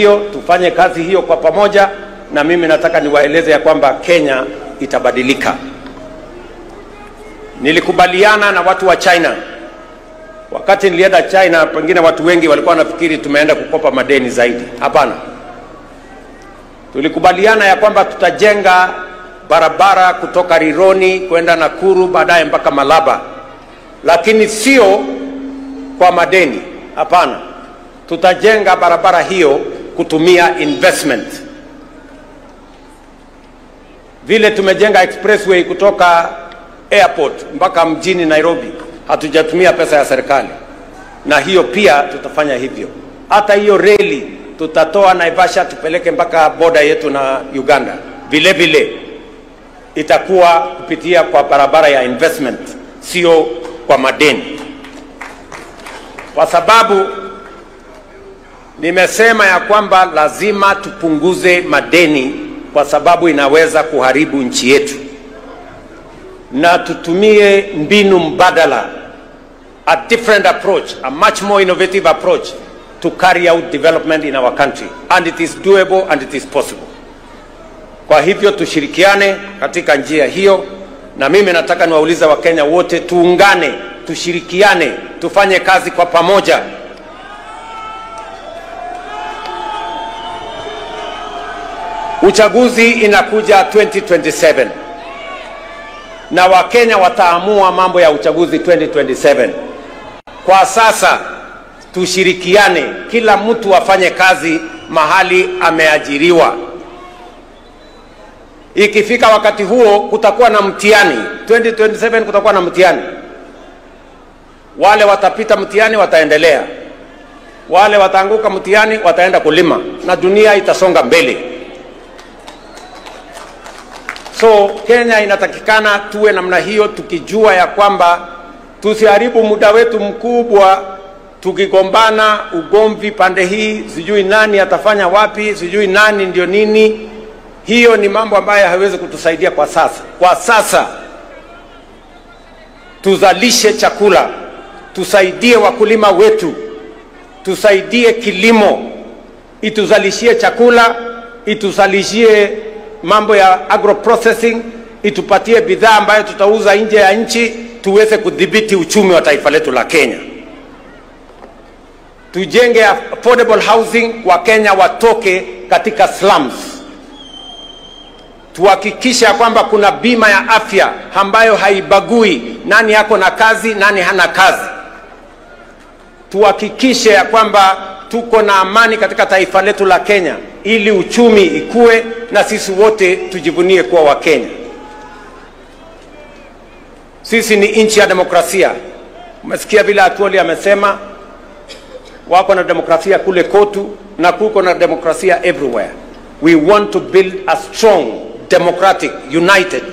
hiyo tufanye kazi hiyo kwa pamoja, na mimi nataka niwaeleze ya kwamba Kenya itabadilika. Nilikubaliana na watu wa China. Wakati nilienda China, pengine watu wengi walikuwa wanafikiri tumeenda kukopa madeni zaidi. Hapana. Tulikubaliana ya kwamba tutajenga barabara kutoka Rironi kwenda Nakuru baadaye mpaka Malaba. Lakini sio kwa madeni. Hapana. Tutajenga barabara hiyo kutumia investment. Vile tumejenga expressway kutoka airport mpaka mjini Nairobi, hatujatumia pesa ya serikali. Na hiyo pia tutafanya hivyo. Hata hiyo reli tutatoa Naivasha tupeleke mpaka border yetu na Uganda. Vile vile itakuwa kupitia kwa barabara ya investment, sio kwa madeni. Kwa sababu nimesema ya kwamba lazima tupunguze madeni, kwa sababu inaweza kuharibu nchi yetu. Na tutumie mbinu mbadala, a different approach, a much more innovative approach to carry out development in our country. And it is doable and it is possible. Kwa hivyo tushirikiane katika njia hiyo, na mimi nataka niwaulize Wakenya wote tuungane, tushirikiane, tufanye kazi kwa pamoja. Uchaguzi inakuja 2027. Na Wakenya wataamua mambo ya uchaguzi 2027. Kwa sasa tushirikiane, kila mtu afanye kazi mahali ameajiriwa. Ikifika wakati huo kutakuwa na mtihani. 2027 kutakuwa na mtihani. Wale watapita mtihani wataendelea. Wale wataanguka mtihani wataenda kulima, na dunia itasonga mbele. So Kenya inatakikana tuwe namna hiyo, tukijua ya kwamba tusiharibu muda wetu mkubwa tukigombana ugomvi pande hii, sijui nani atafanya wapi, sijui nani ndio nini. Hiyo ni mambo ambayo haiwezi kutusaidia kwa sasa. Kwa sasa tuzalishe chakula, tusaidie wakulima wetu, tusaidie kilimo, ituzalishie chakula, ituzalishie mambo ya agroprocessing, itupatie bidhaa ambayo tutauza nje ya nchi, tuweze kudhibiti uchumi wa taifa letu la Kenya. Tujenge affordable housing, wa Kenya watoke katika slums. Tuhakikishe kwamba kuna bima ya afya ambayo haibagui nani yako na kazi, nani hana kazi. Tuhakikishe ya kwamba tuko na amani katika taifa letu la Kenya, ili uchumi ikue na sisi wote tujivunie kuwa wa Kenya. Sisi ni nchi ya demokrasia. Umesikia vile Atuoli amesema wako na demokrasia kule Kotu, na kuko na demokrasia everywhere. We want to build a strong, democratic, united